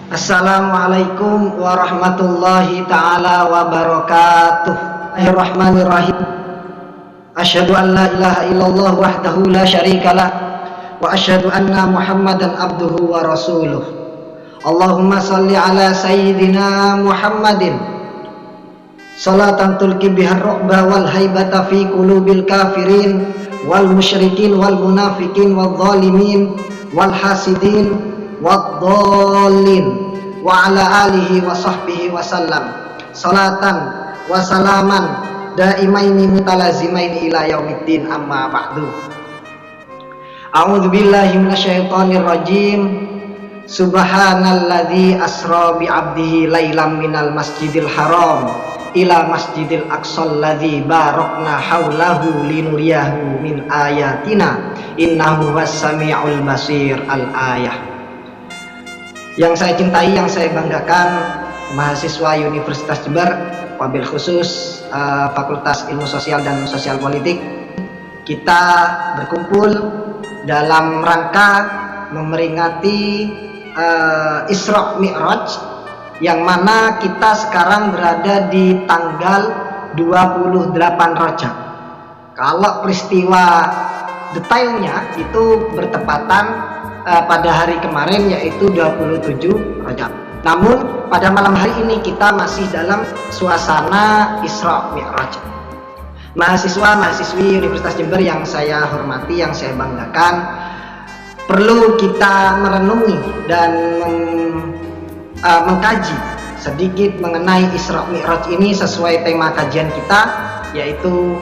Assalamualaikum warahmatullahi ta'ala wabarakatuh. Bismillahirrahmanirrahim. Asyhadu an la ilaha illallah wahdahu la syarikalah wa asyhadu anna Muhammadan abduhu wa rasuluh. Allahumma salli ala sayyidina Muhammadin salatan tulqi bihar ru'ba wal haibata fi qulubil kafirin wal musyrikin wal munafikin wal zalimin wal hasidin waddallin wa ala alihi wa sahbihi wa sallam salatan wa salaman daimaini mutalazimaini ila yaumiddin, amma ba'du. A'udzu billahi minasyaitonir rajim. Subhanalladzi asra bi 'abdihi lailam minal masjidil haram ila masjidil aqsal ladzi barakna haulahu linuriyahu min ayatina innahu was-sami'ul basir. Al-ayah. Yang saya cintai, yang saya banggakan, mahasiswa Universitas Jember, wabil khusus Fakultas Ilmu Sosial dan Sosial Politik, kita berkumpul dalam rangka memperingati Isra Mi'raj, yang mana kita sekarang berada di tanggal 28 Rajab. Kalau peristiwa detailnya itu bertepatan pada hari kemarin, yaitu 27 Rajab. Namun pada malam hari ini kita masih dalam suasana Isra Mi'raj. Mahasiswa-mahasiswi Universitas Jember yang saya hormati, yang saya banggakan, perlu kita merenungi dan mengkaji sedikit mengenai Isra Mi'raj ini sesuai tema kajian kita, yaitu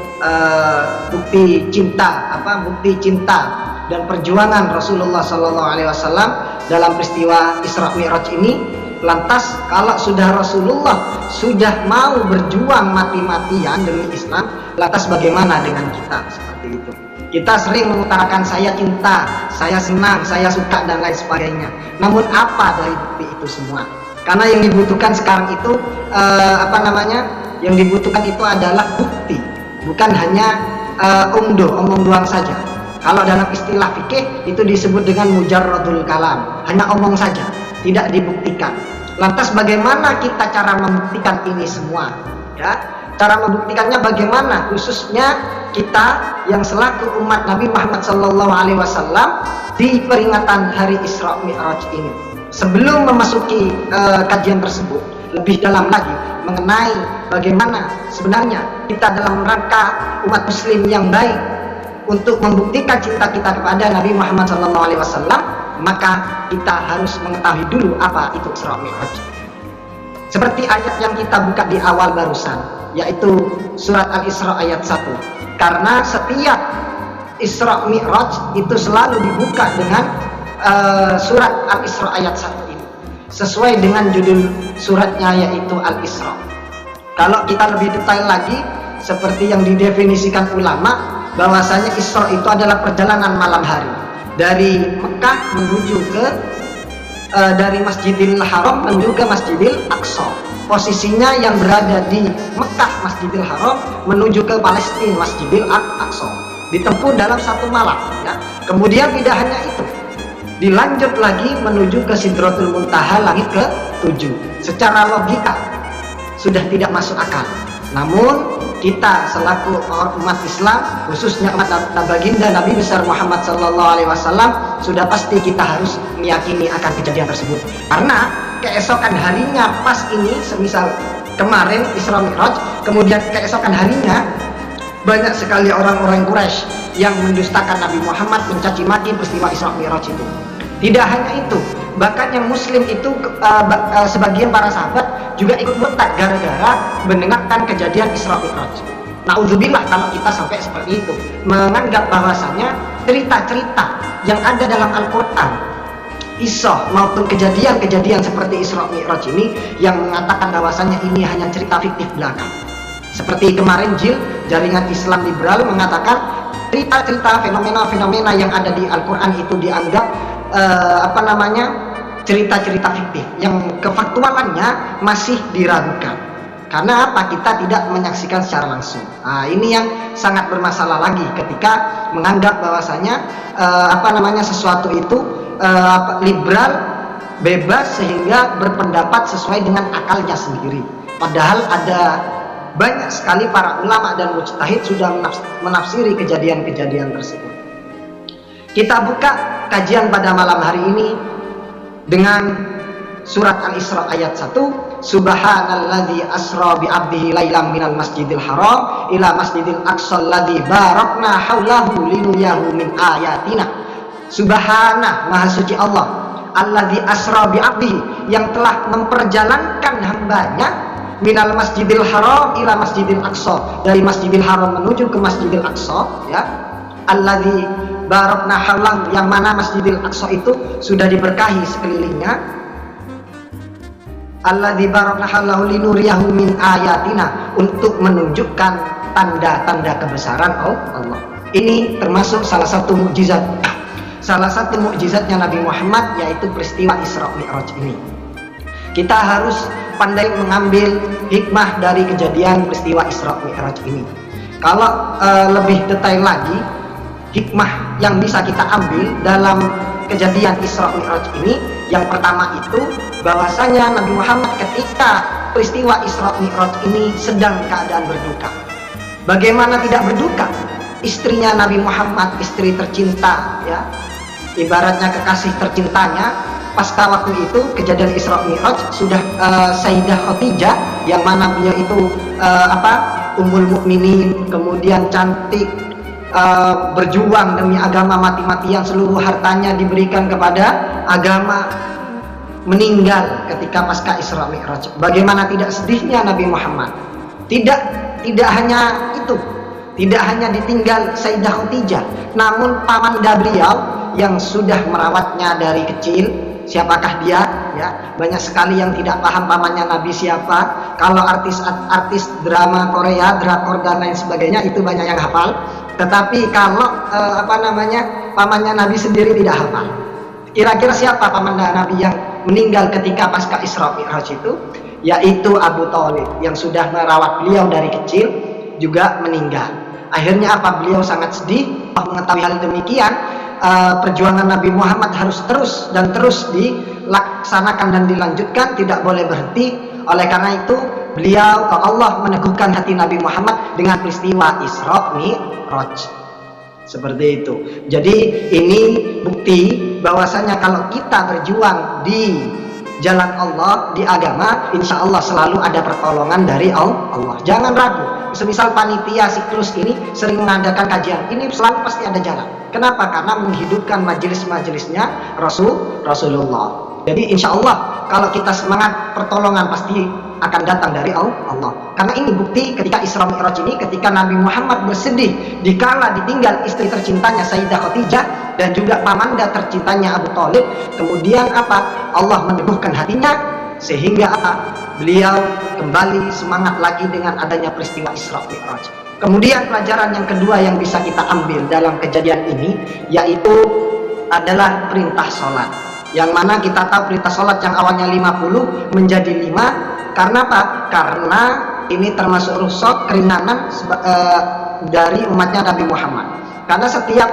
bukti cinta dan perjuangan Rasulullah SAW dalam peristiwa Isra Mi'raj ini. Lantas kalau sudah Rasulullah sudah mau berjuang mati-matian demi Islam, lantas bagaimana dengan kita? Seperti itu. Kita sering mengutarakan saya cinta, saya senang, saya suka dan lain sebagainya. Namun apa dari bukti itu semua? Karena yang dibutuhkan sekarang itu yang dibutuhkan itu adalah bukti, bukan hanya omong doang saja. Kalau dalam istilah fikih itu disebut dengan mujarradul kalam, hanya omong saja, tidak dibuktikan. Lantas bagaimana kita cara membuktikan ini semua? Ya, cara membuktikannya bagaimana? Khususnya kita yang selaku umat Nabi Muhammad SAW di peringatan hari Isra Mi'raj ini. Sebelum memasuki kajian tersebut lebih dalam lagi mengenai bagaimana sebenarnya kita dalam rangka umat Muslim yang baik untuk membuktikan cinta kita kepada Nabi Muhammad SAW, maka kita harus mengetahui dulu apa itu Isra Mi'raj. Seperti ayat yang kita buka di awal barusan, yaitu surat Al-Isra ayat 1. Karena setiap Isra Mi'raj itu selalu dibuka dengan surat Al-Isra ayat 1 ini, sesuai dengan judul suratnya, yaitu Al-Isra. Kalau kita lebih detail lagi, seperti yang didefinisikan ulama, bahwasanya Isra itu adalah perjalanan malam hari dari Mekah menuju ke dari Masjidil Haram menuju ke Masjidil Aqsa. Posisinya yang berada di Mekah Masjidil Haram menuju ke Palestina Masjidil Aqsa ditempuh dalam satu malam, ya. Kemudian tidak hanya itu, dilanjut lagi menuju ke Sidratul Muntaha, langit ke-7. Secara logika sudah tidak masuk akal. Namun kita selaku umat Islam, khususnya umat baginda Nabi besar Muhammad SAW, sudah pasti kita harus meyakini akan kejadian tersebut. Karena keesokan harinya pas ini, semisal kemarin Isra Mi'raj, kemudian keesokan harinya banyak sekali orang-orang Quraisy yang mendustakan Nabi Muhammad, mencaci maki peristiwa Isra Mi'raj itu. Tidak hanya itu, bahkan yang Muslim itu sebagian para sahabat juga ikut murtad gara-gara mendengarkan kejadian Isra Mi'raj. Na'udzubillah kalau kita sampai seperti itu, menganggap bahwasanya cerita-cerita yang ada dalam Al-Quran, Isra maupun kejadian-kejadian seperti Isra Mi'raj ini, yang mengatakan bahwasanya ini hanya cerita fiktif belaka. Seperti kemarin jaringan Islam liberal mengatakan cerita-cerita fenomena-fenomena yang ada di Al-Quran itu dianggap cerita-cerita fiktif yang kefaktualannya masih diragukan. Karena apa? Kita tidak menyaksikan secara langsung. Nah, ini yang sangat bermasalah lagi ketika menganggap bahwasanya sesuatu itu liberal bebas sehingga berpendapat sesuai dengan akalnya sendiri. Padahal ada banyak sekali para ulama dan mujtahid sudah menafsiri kejadian-kejadian tersebut. Kita buka kajian pada malam hari ini dengan surat Al-Isra ayat 1. Subhanalladzi asra bi 'abdihi lailan minal masjidil haram ila masjidil aqsa alladzi barakna haulahu linuriyahu min ayatina. Subhana, maha suci Allah, alladzi asra bi 'abdihi, yang telah memperjalankan hambanya, minal masjidil haram ila masjidil aqsa, dari masjidil haram menuju ke masjidil aqsa, ya. Alladzi barakna haulahu, yang mana masjidil aqsa itu sudah diberkahi sekelilingnya. Alladzi barakna haulahu linuriyahu min ayatina, untuk menunjukkan tanda-tanda kebesaran Allah. Ini termasuk salah satu mukjizat. Salah satu mukjizatnya Nabi Muhammad, yaitu peristiwa Isra Mi'raj ini. Kita harus pandai mengambil hikmah dari kejadian peristiwa Isra Mi'raj ini. Kalau lebih detail lagi, hikmah yang bisa kita ambil dalam kejadian Isra Mi'raj ini, yang pertama itu bahwasanya Nabi Muhammad ketika peristiwa Isra Mi'raj ini sedang keadaan berduka. Bagaimana tidak berduka? Istrinya Nabi Muhammad, istri tercinta, ya, ibaratnya kekasih tercintanya, pasca waktu itu kejadian Isra Mi'raj sudah Sayyidah Khadijah, yang mana beliau itu Ummul Mukminin, kemudian cantik, berjuang demi agama mati-matian, seluruh hartanya diberikan kepada agama, meninggal ketika pasca Isra Mi'raj. Bagaimana tidak sedihnya Nabi Muhammad? Tidak hanya itu, tidak hanya ditinggal Sayyidah Khadijah, namun pamanda beliau yang sudah merawatnya dari kecil. Siapakah dia? Ya, banyak sekali yang tidak paham pamannya Nabi siapa. Kalau artis drama Korea, drakor dan lain sebagainya itu banyak yang hafal. Tetapi kalau pamannya Nabi sendiri tidak hafal. Kira-kira siapa pamanda Nabi yang meninggal ketika pasca Isra Mi'raj itu? Yaitu Abu Thalib, yang sudah merawat beliau dari kecil juga meninggal. Akhirnya apa? Beliau sangat sedih mengetahui hal demikian. Perjuangan Nabi Muhammad harus terus dilaksanakan dan dilanjutkan, tidak boleh berhenti. Oleh karena itu beliau, Allah meneguhkan hati Nabi Muhammad dengan peristiwa Isra Mi'raj. Seperti itu. Jadi ini bukti bahwasanya kalau kita berjuang di jalan Allah, di agama, insya Allah selalu ada pertolongan dari Allah. Jangan ragu. Semisal panitia siklus ini sering mengadakan kajian, ini selalu pasti ada jalan. Kenapa? Karena menghidupkan majelis-majelisnya Rasulullah. Jadi insya Allah kalau kita semangat, pertolongan pasti akan datang dari Allah. Karena ini bukti ketika Isra Mi'raj ini, ketika Nabi Muhammad bersedih dikala ditinggal istri tercintanya Sayyidah Khadijah dan juga pamanda tercintanya Abu Thalib. Kemudian apa? Allah meneguhkan hatinya sehingga beliau kembali semangat lagi dengan adanya peristiwa Isra Mi'raj. Kemudian pelajaran yang kedua yang bisa kita ambil dalam kejadian ini, yaitu adalah perintah sholat. Yang mana kita tahu perintah sholat yang awalnya 50 menjadi 5. Karena apa? Karena ini termasuk rukhsah, keringanan dari umatnya Nabi Muhammad. Karena setiap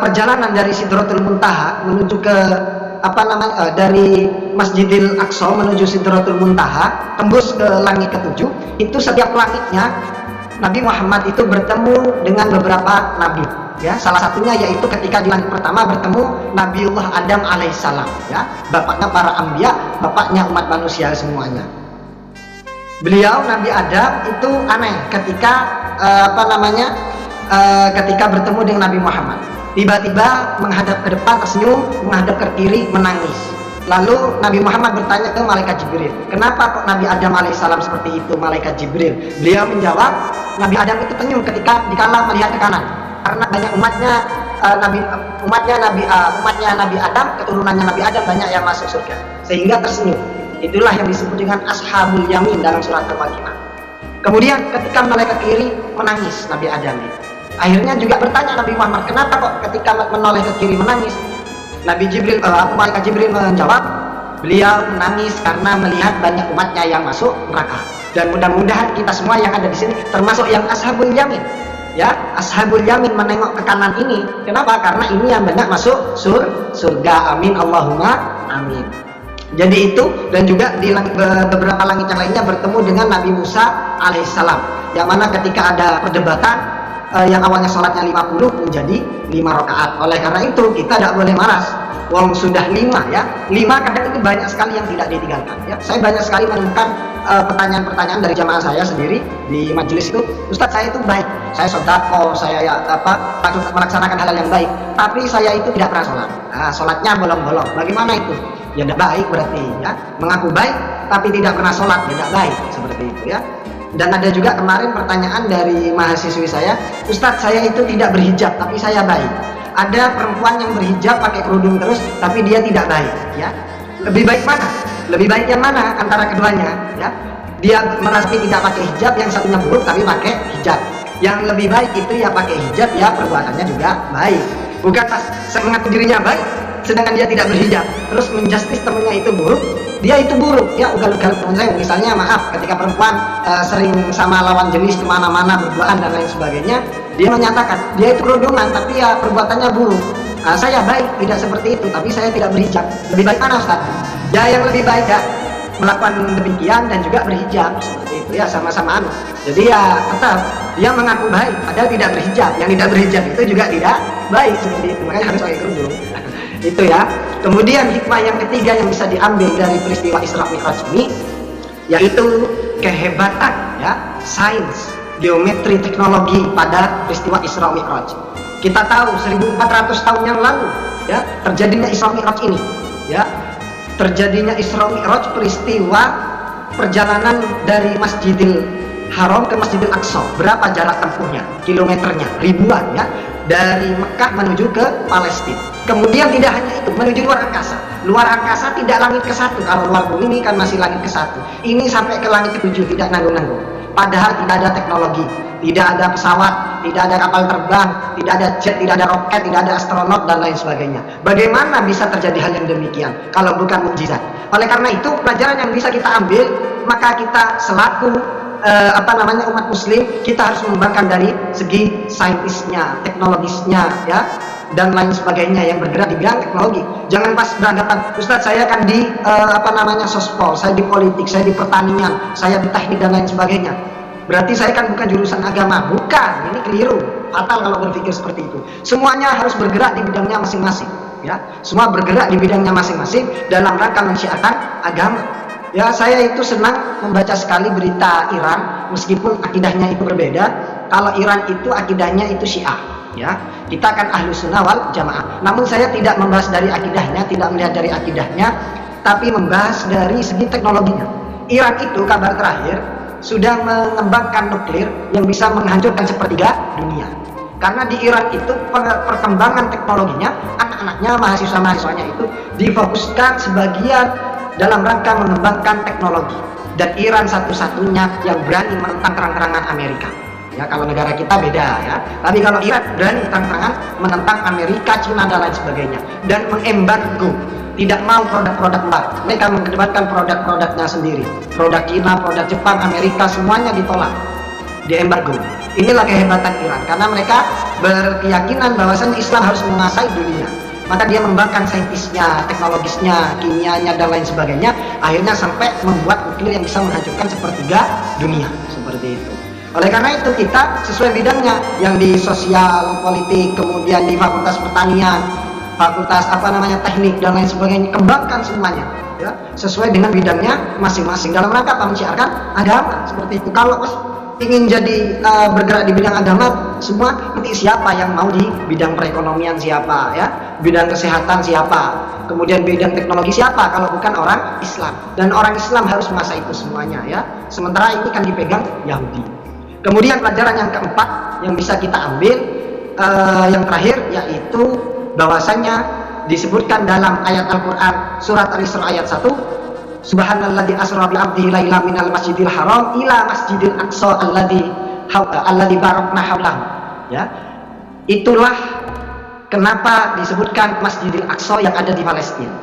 perjalanan dari Sidratul Muntaha menuju ke dari Masjidil Aqsa menuju Sidratul Muntaha, tembus ke langit ketujuh, itu setiap langitnya Nabi Muhammad itu bertemu dengan beberapa nabi, ya. Salah satunya yaitu ketika di langit pertama bertemu Nabiullah Adam alaihissalam, ya, bapaknya para anbiya, bapaknya umat manusia semuanya. Beliau Nabi Adam itu aneh ketika ketika bertemu dengan Nabi Muhammad. Tiba-tiba menghadap ke depan tersenyum, menghadap ke kiri menangis. Lalu Nabi Muhammad bertanya ke malaikat Jibril, kenapa kok Nabi Adam alaihissalam seperti itu, malaikat Jibril? Beliau menjawab, Nabi Adam itu tersenyum ketika dikala melihat ke kanan, karena banyak umatnya Nabi Adam, keturunannya Nabi Adam banyak yang masuk surga, sehingga tersenyum. Itulah yang disebut dengan ashabul yamin dalam surat Al-Waqiah. Kemudian ketika malaikat kiri menangis Nabi Adam itu. Akhirnya juga bertanya Nabi Muhammad, kenapa kok ketika menoleh ke kiri menangis? Malaikat Jibril menjawab, beliau menangis karena melihat banyak umatnya yang masuk neraka. Dan mudah-mudahan kita semua yang ada di sini termasuk yang ashabul yamin, ya. Ashabul yamin menengok ke kanan ini. Kenapa? Karena ini yang banyak masuk surga. Amin, Allahumma amin. Jadi itu, dan juga di beberapa langit yang lainnya bertemu dengan Nabi Musa alaihissalam, yang mana ketika ada perdebatan yang awalnya sholatnya 50 menjadi 5 rakaat. Oleh karena itu kita tidak boleh malas. Wong sudah 5 ya, 5 kadang itu banyak sekali yang tidak ditinggalkan ya. Saya banyak sekali menemukan pertanyaan-pertanyaan dari jamaah saya sendiri di majelis itu, Ustadz saya itu baik, saya sodako, saya melaksanakan hal yang baik, tapi saya itu tidak pernah sholat. Nah, sholatnya bolong-bolong. Bagaimana itu? Ya tidak baik berarti ya. Mengaku baik tapi tidak pernah sholat, ya tidak baik, seperti itu ya. Dan ada juga kemarin pertanyaan dari mahasiswi saya, Ustadz saya itu tidak berhijab tapi saya baik. Ada perempuan yang berhijab pakai kerudung terus tapi dia tidak baik ya. Lebih baik mana? Lebih baik yang mana antara keduanya ya? Dia merasa tidak pakai hijab, yang satunya buruk tapi pakai hijab. Yang lebih baik itu ya pakai hijab, ya perbuatannya juga baik. Bukan pas mengaku dirinya baik sedangkan dia tidak berhijab, terus menjustis temennya itu buruk, dia itu buruk ya. Ugal-ugal teman saya, misalnya maaf, ketika perempuan sering sama lawan jenis kemana-mana berduaan dan lain sebagainya, dia menyatakan dia itu kerudungan tapi ya perbuatannya buruk. Saya baik, tidak seperti itu, tapi saya tidak berhijab. Lebih baik mana Ustaz? Ya yang lebih baik ya melakukan demikian dan juga berhijab, seperti itu ya, sama-sama anu. Jadi ya tetap dia mengaku baik padahal tidak berhijab. Yang tidak berhijab itu juga tidak baik, seperti itu, makanya harus pakai kerudung. Itu ya. Kemudian hikmah yang ketiga yang bisa diambil dari peristiwa Isra Mi'raj ini, yaitu kehebatan ya sains, geometri, teknologi pada peristiwa Isra Mi'raj. Kita tahu 1400 tahun yang lalu ya terjadinya Isra Mi'raj ini ya. Terjadinya Isra Mi'raj, peristiwa perjalanan dari Masjidil Haram ke Masjidil Aqsa. Berapa jarak tempuhnya? Kilometernya ribuan ya. Dari Mekah menuju ke Palestina. Kemudian tidak hanya itu, menuju luar angkasa. Luar angkasa tidak langit ke-1. Kalau luar bumi ini kan masih langit ke-1. Ini sampai ke langit ke-7, tidak nanggung-nanggung. Padahal tidak ada teknologi, tidak ada pesawat, tidak ada kapal terbang, tidak ada jet, tidak ada roket, tidak ada astronot dan lain sebagainya. Bagaimana bisa terjadi hal yang demikian kalau bukan mukjizat? Oleh karena itu, pelajaran yang bisa kita ambil, maka kita selaku umat muslim, kita harus mengembangkan dari segi saintisnya, teknologisnya ya, dan lain sebagainya yang bergerak di bidang teknologi. Jangan pas beranggapan, Ustadz saya kan di sospol, saya di politik, saya di pertanian, saya di teknik dan lain sebagainya, berarti saya kan bukan jurusan agama. Bukan, ini keliru, fatal kalau berpikir seperti itu. Semuanya harus bergerak di bidangnya masing-masing ya, semua bergerak di bidangnya masing-masing dalam rangka mensyiarkan agama. Ya, saya itu senang membaca sekali berita Iran, meskipun akidahnya itu berbeda. Kalau Iran itu akidahnya itu Syiah, ya. Kita kan ahlu sunnah wal jamaah. Namun saya tidak membahas dari akidahnya, tidak melihat dari akidahnya, tapi membahas dari segi teknologinya. Iran itu kabar terakhir sudah mengembangkan nuklir yang bisa menghancurkan sepertiga dunia. Karena di Iran itu perkembangan teknologinya, anak-anaknya, mahasiswa-mahasiswanya itu difokuskan sebagian dalam rangka mengembangkan teknologi. Dan Iran satu-satunya yang berani menentang terang-terangan Amerika. Ya, kalau negara kita beda ya. Tapi kalau Iran berani terang-terangan menentang Amerika, Cina dan lain sebagainya, dan mengembargo, tidak mau produk-produk luar. Mereka mengedepankan produk-produknya sendiri. Produk Cina, produk Jepang, Amerika, semuanya ditolak, diembargo. Inilah kehebatan Iran, karena mereka berkeyakinan bahwasannya Islam harus menguasai dunia. Maka dia mengembangkan saintisnya, teknologisnya, kimianya dan lain sebagainya, akhirnya sampai membuat nuklir yang bisa menghancurkan sepertiga dunia, seperti itu. Oleh karena itu kita sesuai bidangnya, yang di sosial, politik, kemudian di fakultas pertanian, fakultas teknik dan lain sebagainya, kembangkan semuanya ya, sesuai dengan bidangnya masing-masing dalam rangka menciarkan agama, seperti itu. Kalau ingin jadi bergerak di bidang agama semua, nanti siapa yang mau di bidang perekonomian, siapa ya, bidang kesehatan siapa, kemudian bidang teknologi siapa kalau bukan orang Islam. Dan orang Islam harus menguasai itu semuanya ya, sementara ini kan dipegang Yahudi. Kemudian pelajaran yang keempat yang bisa kita ambil, yang terakhir, yaitu bahwasanya disebutkan dalam ayat Al-Quran surat Al-Isra ayat 1, Subhanalladzi asra bi 'abdihi lailan minal masjidil haram ila masjidil aqsa alladzi barakna haulahu. Ya. Itulah kenapa disebutkan Masjidil Aqsa yang ada di Palestina.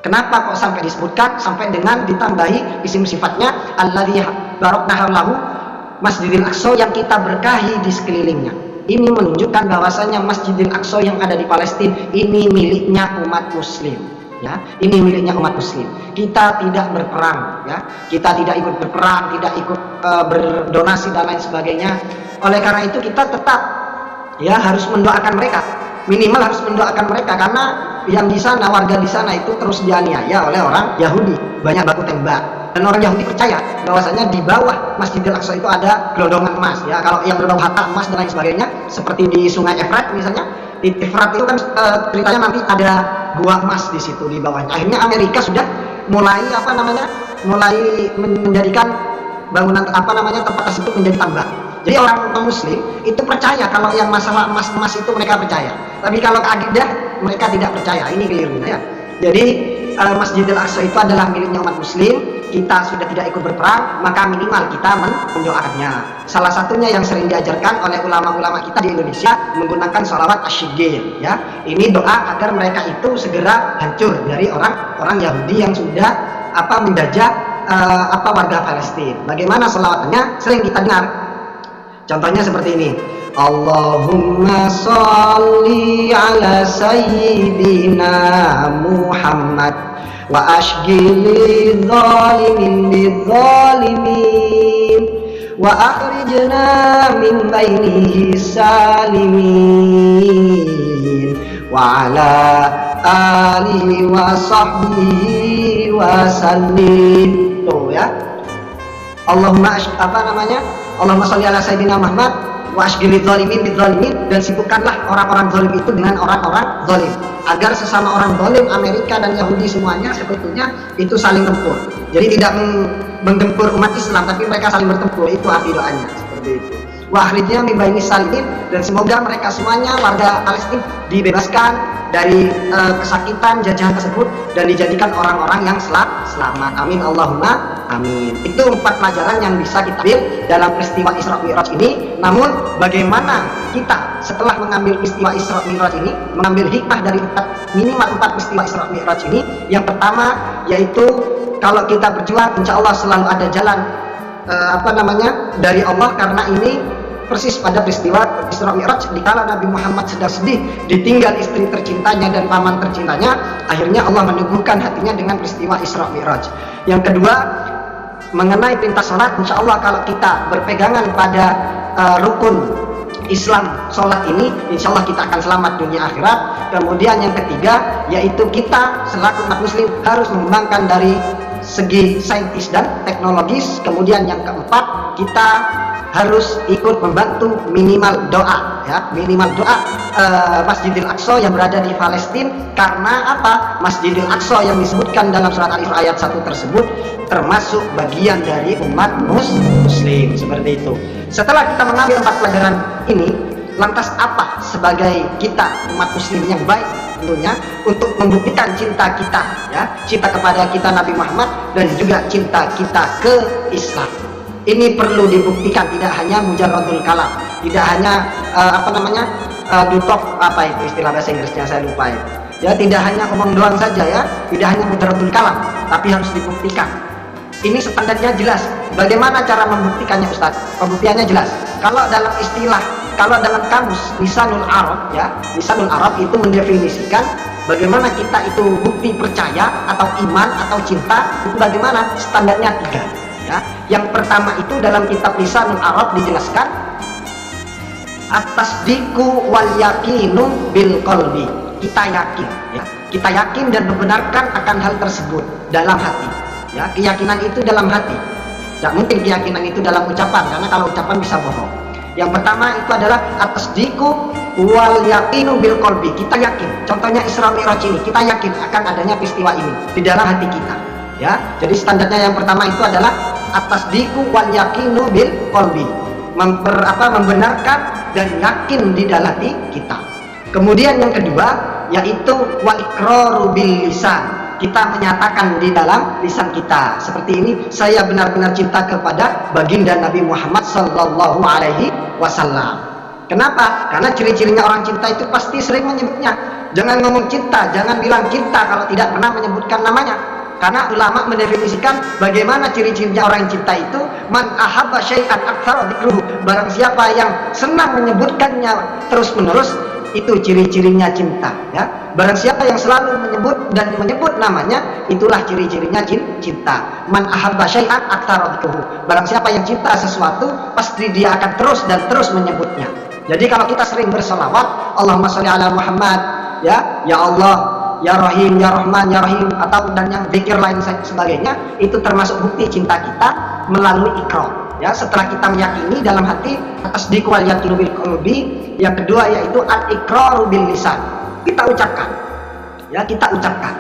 Kenapa kok sampai disebutkan, sampai dengan ditambahi isim sifatnya alladzi barakna haulahu, Masjidil Aqsa yang kita berkahi di sekelilingnya. Ini menunjukkan bahwasanya Masjidil Aqsa yang ada di Palestina ini miliknya umat muslim. ya. Ini miliknya umat muslim. Kita tidak berperang, ya. Kita tidak ikut berperang, tidak ikut berdonasi dan lain sebagainya. Oleh karena itu kita tetap ya harus mendoakan mereka. Minimal harus mendoakan mereka, karena yang di sana, warga di sana itu terus dianiaya oleh orang Yahudi, banyak baku tembak. Dan orang Yahudi percaya bahwasanya di bawah Masjidil Aqsa itu ada gelondongan emas, ya. Kalau yang gelondong harta emas dan lain sebagainya, seperti di Sungai Efrat misalnya, di Efrat itu kan ceritanya nanti ada gua emas di situ di bawahnya. Akhirnya Amerika sudah mulai mulai menjadikan bangunan tempat tersebut menjadi tambang. Jadi orang muslim itu percaya kalau yang masalah emas itu mereka percaya. Tapi kalau akidah mereka tidak percaya. Ini kelirunya, ya. Jadi Masjidil Aqsa itu adalah miliknya umat muslim. Kita sudah tidak ikut berperang, maka minimal kita mendoakannya. Salah satunya yang sering diajarkan oleh ulama-ulama kita di Indonesia menggunakan sholawat asyigir, ya. Ini doa agar mereka itu segera hancur dari orang Yahudi yang sudah menjajah warga Palestina. Bagaimana sholawatnya? Sering kita dengar. Contohnya seperti ini. Allahumma sholli ala sayyidina Muhammad wa ashghili zalimin bizzalimin wa akhrijna min bainihi salimin wa ala alihi wa sahbihi wa sallim. Tuh, ya. Allahumma sholli ala sayyidina Muhammad wa ashghili zalimin bizzalimin, dan sibukkanlah orang-orang zalim itu dengan orang-orang zalim, agar sesama orang zalim, Amerika dan Yahudi semuanya sebetulnya itu saling tempur. Jadi tidak menggempur umat Islam, tapi mereka saling bertempur. Itu arti doanya seperti itu. Wa akhrijna min baini salimin, dan semoga mereka semuanya warga Palestina dibebaskan dari kesakitan jajahan tersebut dan dijadikan orang-orang yang selamat. Amin Allahumma amin. Itu 4 pelajaran yang bisa kita ambil dalam peristiwa Isra Mi'raj ini. Namun bagaimana kita setelah mengambil peristiwa Isra Mi'raj ini, mengambil hikmah dari minimal 4 peristiwa Isra Mi'raj ini? Yang pertama yaitu kalau kita berjuang, insya Allah selalu ada jalan dari Allah, karena ini persis pada peristiwa Isra Mi'raj, dikala Nabi Muhammad sedang sedih ditinggal istri tercintanya dan paman tercintanya, akhirnya Allah meneguhkan hatinya dengan peristiwa Isra Mi'raj. Yang kedua, mengenai perintah sholat, insya Allah kalau kita berpegangan pada rukun Islam sholat ini, insya Allah kita akan selamat dunia akhirat. Kemudian yang ketiga, yaitu kita selaku umat muslim harus mengembangkan dari segi saintis dan teknologis. Kemudian yang keempat, kita harus ikut membantu minimal doa, ya, minimal doa Masjidil Aqsa yang berada di Palestina. Karena apa? Masjidil Aqsa yang disebutkan dalam surat Al-Isra ayat 1 tersebut termasuk bagian dari umat muslim, seperti itu. Setelah kita mengambil 4 pelajaran ini, lantas apa sebagai kita umat muslim yang baik tentunya untuk membuktikan cinta kita, ya, cinta kepada kita Nabi Muhammad dan juga cinta kita ke Islam. Ini perlu dibuktikan, tidak hanya mujarradul kalam, tidak hanya itu istilah bahasa Inggrisnya saya lupa, ya, tidak hanya omong doang saja, ya, tidak hanya mujarradul kalam, tapi harus dibuktikan. Ini standarnya jelas. Bagaimana cara membuktikannya, Ustaz? Pembuktiannya jelas. Kalau dalam kamus Lisanul Arab, ya, Lisanul Arab itu mendefinisikan bagaimana kita itu bukti percaya atau iman atau cinta, itu bagaimana? Standarnya 3. Ya, yang pertama itu dalam kitab Lisanul Arab dijelaskan at-tasdiqu wal yaqinu bil qalbi. Kita yakin, ya, kita yakin dan membenarkan akan hal tersebut dalam hati, ya. Keyakinan itu dalam hati, tidak mungkin keyakinan itu dalam ucapan, karena kalau ucapan bisa bohong. Yang pertama itu adalah at-tasdiqu wal yaqinu bil qalbi. Kita yakin, contohnya Isra Mi'raj ini, kita yakin akan adanya peristiwa ini di dalam hati kita, ya. Jadi standarnya yang pertama itu adalah at-tasdiqu wal yaqinu bil qalbi, membenarkan dan yakin di dalam hati kita. Kemudian yang kedua yaitu wal iqraru bil lisan, kita menyatakan di dalam lisan kita seperti ini, saya benar-benar cinta kepada baginda Nabi Muhammad sallallahu alaihi wasallam. Kenapa? Karena ciri-cirinya orang cinta itu pasti sering menyebutnya. Jangan ngomong cinta, jangan bilang cinta kalau tidak pernah menyebutkan namanya. Karena ulama mendefinisikan bagaimana ciri-cirinya orang yang cinta itu, man ahabba syai'an aktsara dzikruhu, barang siapa yang senang menyebutkannya terus-menerus, itu ciri-cirinya cinta, ya. Barang siapa yang selalu menyebut namanya, itulah ciri-cirinya cinta. Man ahabba syai'an aktsara dzikruhu. Barang siapa yang cinta sesuatu, pasti dia akan terus dan terus menyebutnya. Jadi kalau kita sering berselawat, Allahumma sholli ala Muhammad, ya Allah, ya Rahim, ya Rahman, ya Rahim, atau dan yang zikir lain sebagainya, itu termasuk bukti cinta kita melalui ikrar. Ya, setelah kita meyakini dalam hati, tasdiq wal yaqinu bil qalbi. Yang kedua yaitu al-iqraru bil lisan. Kita ucapkan. Ya, kita ucapkan.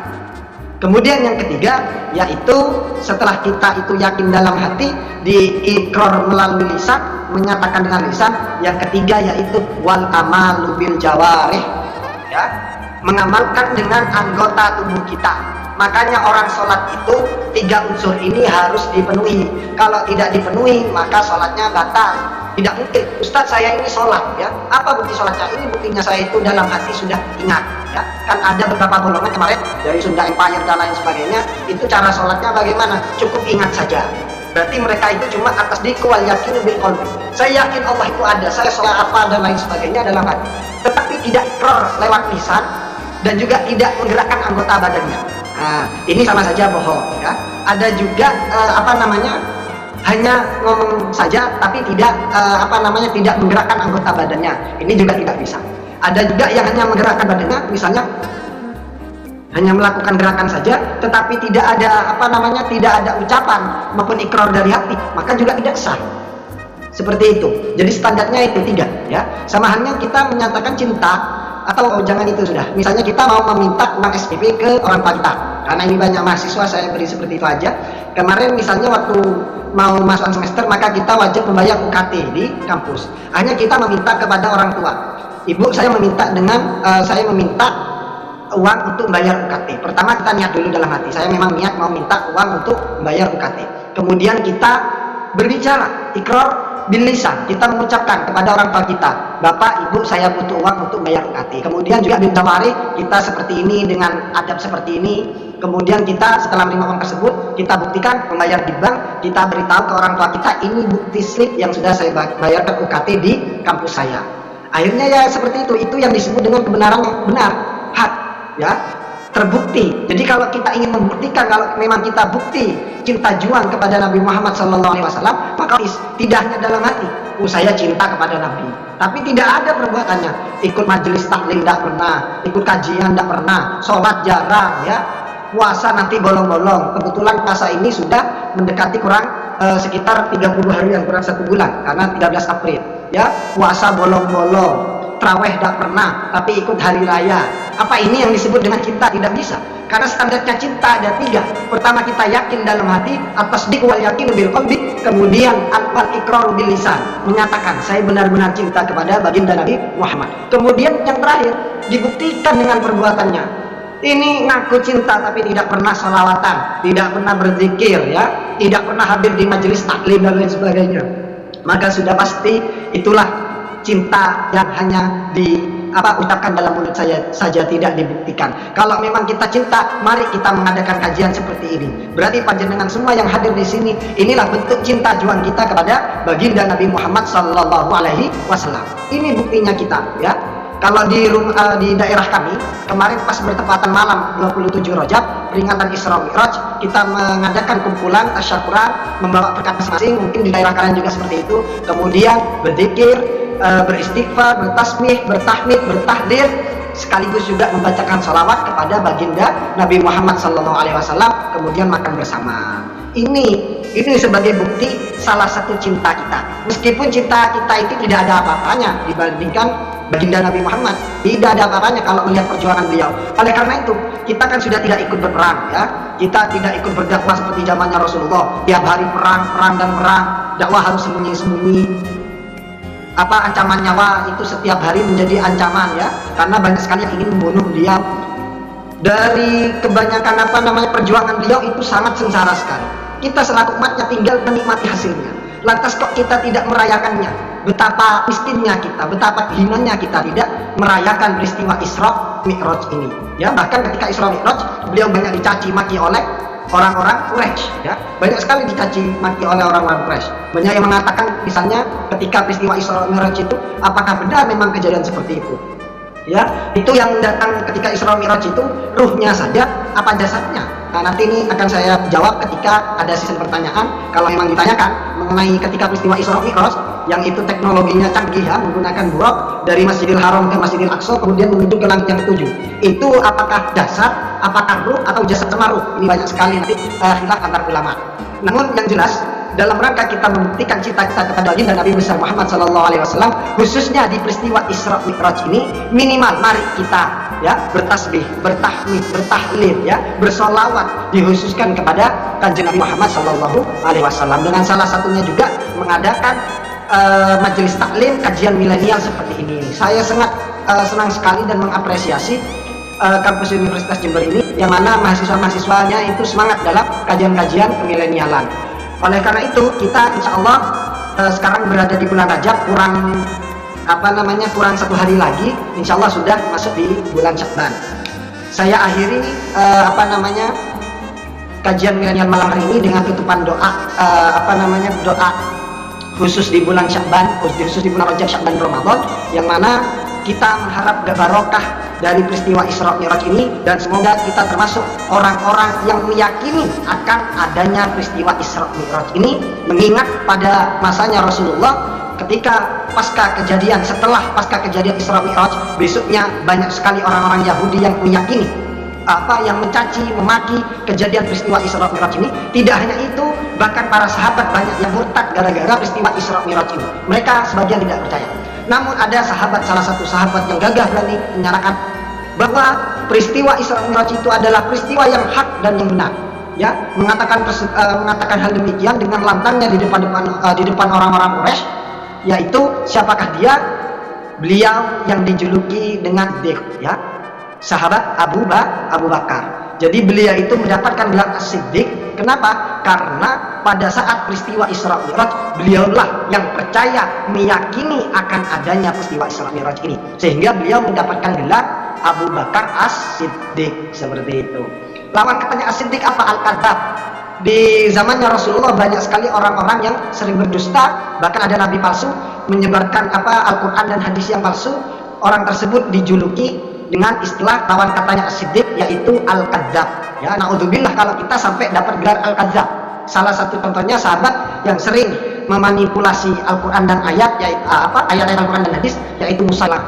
Kemudian yang ketiga yaitu setelah kita itu yakin dalam hati, diikrar melalui lisan, menyatakan dengan lisan. Yang ketiga yaitu wal amalu bil jawarih. Ya, mengamalkan dengan anggota tubuh kita. Makanya orang sholat itu 3 unsur ini harus dipenuhi. Kalau tidak dipenuhi maka sholatnya batal. Tidak mungkin, Ustadz saya ini sholat, ya. Apa bukti sholatnya? Ini buktinya saya itu dalam hati sudah ingat, ya. Kan ada beberapa golongan kemarin dari Sunda Empire dan lain sebagainya. Itu cara sholatnya bagaimana? Cukup ingat saja. Berarti mereka itu cuma atas wal yaqinu bil qalbi. Saya yakin Allah itu ada, saya sholat apa dan lain sebagainya dalam hati. Tetapi tidak ikrar lewat lisan dan juga tidak menggerakkan anggota badannya. Nah, ini sama saja bohong, ya. Ada juga hanya ngomong saja tapi tidak tidak menggerakkan anggota badannya. Ini juga tidak bisa. Ada juga yang hanya menggerakkan badannya, misalnya hanya melakukan gerakan saja tetapi tidak ada tidak ada ucapan maupun ikrar dari hati, maka juga tidak sah. Seperti itu. Jadi standarnya itu 3, ya. Sama halnya kita menyatakan cinta, atau jangan itu sudah. Misalnya kita mau meminta uang SPP ke orang tua kita. Karena ini banyak mahasiswa, saya beri seperti itu aja. Kemarin misalnya waktu mau masuk semester, maka kita wajib membayar UKT di kampus. Hanya kita meminta kepada orang tua. Ibu, saya meminta uang untuk membayar UKT. Pertama kita niat dulu dalam hati. Saya memang niat mau minta uang untuk membayar UKT. Kemudian kita berbicara, ikrar bil lisan, kita mengucapkan kepada orang tua kita, Bapak, Ibu, saya butuh uang untuk bayar UKT. Kemudian juga bil jawari, kita seperti ini dengan adab seperti ini. Kemudian kita setelah menerima uang tersebut, kita buktikan membayar di bank, kita beritahu ke orang tua kita, ini bukti slip yang sudah saya bayarkan UKT di kampus saya. Akhirnya ya seperti itu yang disebut dengan kebenaran yang benar, hak, ya, terbukti. Jadi kalau kita ingin membuktikan, kalau memang kita bukti cinta juang kepada Nabi Muhammad SAW, maka tidak hanya dalam hati, saya cinta kepada Nabi, tapi tidak ada perbuatannya. Ikut majelis taklim tidak pernah, ikut kajian tidak pernah, sholat jarang, ya. Puasa nanti bolong-bolong. Kebetulan puasa ini sudah mendekati kurang sekitar 30 hari, yang kurang 1 bulan, karena 13 April, ya. Puasa bolong-bolong, traweh tidak pernah, tapi ikut hari raya. Apa ini yang disebut dengan cinta? Tidak bisa. Karena standarnya cinta ada 3. Pertama, kita yakin dalam hati, at-tasdiq wal yaqinu bil qalbi. Kemudian al-iqraru bil lisan, menyatakan saya benar-benar cinta kepada baginda Nabi Muhammad. Kemudian yang terakhir, dibuktikan dengan perbuatannya. Ini ngaku cinta tapi tidak pernah sholawatan, tidak pernah berzikir, ya, tidak pernah hadir di majelis taklim dan lain sebagainya. Maka sudah pasti itulah cinta yang hanya ucapkan dalam mulut saja, tidak dibuktikan. Kalau memang kita cinta, mari kita mengadakan kajian seperti ini. Berarti panjenengan semua yang hadir di sini, inilah bentuk cinta juang kita kepada baginda Nabi Muhammad SAW. Ini buktinya kita, ya. Kalau di daerah kami, kemarin pas bertepatan malam 27 Rajab, peringatan Isra Mi'raj, kita mengadakan kumpulan tasyakuran, membawa berkat masing-masing. Mungkin di daerah kalian juga seperti itu. Kemudian berzikir, beristighfar, bertasbih, bertahmid, bertahdir, sekaligus juga membacakan salawat kepada baginda Nabi Muhammad SAW. Kemudian makan bersama. Ini sebagai bukti salah satu cinta kita. Meskipun cinta kita itu tidak ada apa-apanya dibandingkan baginda Nabi Muhammad, tidak ada apa-apanya kalau melihat perjuangan beliau. Oleh karena itu, kita kan sudah tidak ikut berperang, ya. Kita tidak ikut berdakwah seperti zamannya Rasulullah. Tiap hari perang dan perang, dakwah harus sembunyi-sembunyi. Ancaman nyawa itu setiap hari menjadi ancaman, ya. Karena banyak sekali yang ingin membunuh beliau. Dari kebanyakan perjuangan beliau itu sangat sengsara sekali. Kita selaku umatnya tinggal menikmati hasilnya. Lantas kok kita tidak merayakannya? Betapa miskinnya kita, betapa hinanya kita tidak merayakan peristiwa Isra Mi'raj ini. Ya, bahkan ketika Isra Mi'raj, beliau banyak dicaci maki oleh orang-orang Quraisy, ya. Banyak sekali dicaci maki oleh orang-orang Quraisy. Banyak yang mengatakan misalnya ketika peristiwa Isra Mi'raj itu, apakah benar memang kejadian seperti itu? Ya, itu yang datang ketika Isra Mi'raj itu ruhnya saja apa jasadnya? Nah, nanti ini akan saya jawab ketika ada sesi pertanyaan. Kalau memang ditanyakan mengenai ketika peristiwa Isra Mi'raj yang itu teknologinya canggih ya, menggunakan buraq dari Masjidil Haram ke Masjidil Aqsa kemudian menuju ke langit yang ketujuh. Itu apakah jasad, apakah ruh atau jasad sama ruh? Ini banyak sekali nanti khilaf antar ulama. Namun yang jelas dalam rangka kita membuktikan cita-cita kepada baginda Nabi besar Muhammad SAW, khususnya di peristiwa Isra Mi'raj ini, minimal mari kita ya bertasbih, bertahmid, bertahlil ya, bersolawat dikhususkan kepada kanjeng Nabi Muhammad SAW, dengan salah satunya juga mengadakan majelis taklim kajian milenial seperti ini. Saya sangat senang sekali dan mengapresiasi kampus Universitas Jember ini, yang mana mahasiswa-mahasiswanya itu semangat dalam kajian-kajian kemilenialan. Oleh karena itu kita insya Allah sekarang berada di bulan Rajab, kurang satu hari lagi insya Allah sudah masuk di bulan Sya'ban. Saya akhiri kajian milenial malam hari ini dengan tutupan doa doa khusus di bulan Sya'ban, khusus di bulan Rajab, Sya'ban, Ramadan, yang mana kita mengharap barokah dari peristiwa Isra Mi'raj ini, dan semoga kita termasuk orang-orang yang meyakini akan adanya peristiwa Isra Mi'raj ini, mengingat pada masanya Rasulullah ketika setelah pasca kejadian Isra Mi'raj, besoknya banyak sekali orang-orang Yahudi yang meyakini yang mencaci, memaki kejadian peristiwa Isra Mi'raj ini. Tidak hanya itu, bahkan para sahabat banyak yang murtad gara-gara peristiwa Isra Mi'raj ini. Mereka sebagian tidak percaya. Namun ada salah satu sahabat yang gagah berani menyatakan bahwa peristiwa Isra Mi'raj itu adalah peristiwa yang hak dan yang benar. Ya, mengatakan hal demikian dengan lantangnya di depan orang-orang Quraisy, yaitu siapakah dia? Beliau yang dijuluki dengan Siddiq, ya, sahabat Abu Bakar. Jadi beliau itu mendapatkan gelar As-Siddiq. Kenapa? Karena pada saat peristiwa Isra Mi'raj, beliaulah yang percaya, meyakini akan adanya peristiwa Isra Mi'raj ini, sehingga beliau mendapatkan gelar Abu Bakar As-Siddiq, seperti itu. Lawan katanya As-Siddiq apa? Al-Kadzab. Di zamannya Rasulullah banyak sekali orang-orang yang sering berdusta, bahkan ada nabi palsu menyebarkan Al-Quran dan hadis yang palsu. Orang tersebut dijuluki dengan istilah lawan katanya As-Siddiq, yaitu Al-Kadzab. Ya, naudzubillah kalau kita sampai dapat gelar Al-Kadzab. Salah satu contohnya sahabat yang sering memanipulasi Al-Quran dan ayat-ayat Al-Quran dan hadis, yaitu Musailamah.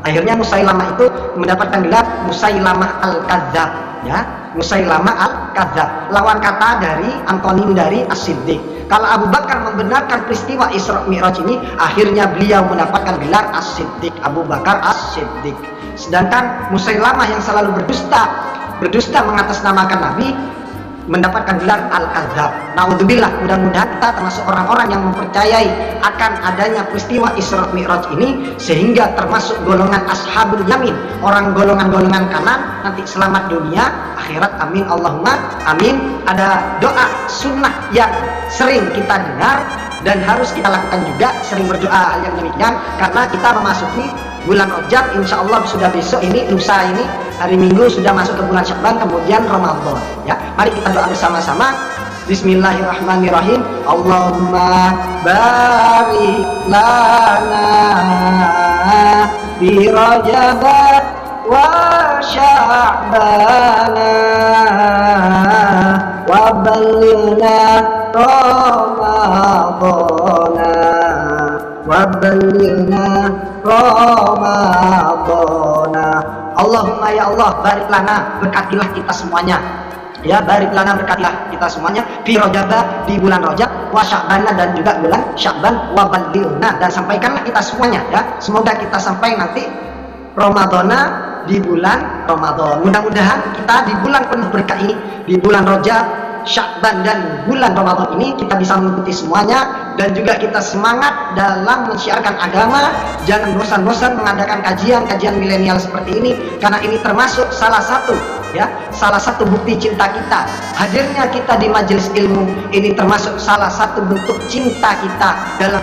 Akhirnya Musailamah itu mendapatkan gelar Musailamah Al-Kadzab, ya, Musailamah Al-Kadzab, lawan kata dari antonim dari As-Siddiq. Kalau Abu Bakar membenarkan peristiwa Isra Mi'raj ini, akhirnya beliau mendapatkan gelar As-Siddiq, Abu Bakar As-Siddiq. Sedangkan Musailamah yang selalu berdusta mengatasnamakan Nabi, mendapatkan gelar Al-Kadzab. Naudzubillah, mudah-mudahan kita termasuk orang-orang yang mempercayai akan adanya peristiwa Isra Mi'raj ini, sehingga termasuk golongan ashabul yamin, orang golongan kanan nanti selamat dunia akhirat. Amin Allahumma amin. Ada doa sunnah yang sering kita dengar dan harus kita lakukan juga, sering berdoa hal yang demikian, karena kita memasuki bulan Rajab. Insya Allah sudah besok ini, lusa ini, hari Minggu sudah masuk ke bulan Sya'ban, kemudian Ramadan, ya. Mari kita doa bersama-sama. Bismillahirrahmanirrahim. Allahumma barik lana bi Rajab wa Sya'bana wa ballighna Ramadana wa ballighna Ramadana. Allahumma ya Allah, barik lana, berkatilah kita semuanya. Ya, barik lana, berkatilah kita semuanya fi Rajab, di bulan Rajab, wa Sya'ban, dan juga bulan Sya'ban, wa ballighna, dan sampaikanlah kita semuanya, ya. Semoga kita sampai nanti Ramadana, di bulan Ramadan. Mudah-mudahan kita di bulan penuh berkah ini, di bulan Rajab, Sya'ban, dan bulan Ramadan ini kita bisa mengikuti semuanya, dan juga kita semangat dalam mensiarkan agama. Jangan bosan-bosan mengadakan kajian milenial seperti ini, karena ini termasuk salah satu bukti cinta kita. Hadirnya kita di majelis ilmu ini termasuk salah satu bentuk cinta kita dalam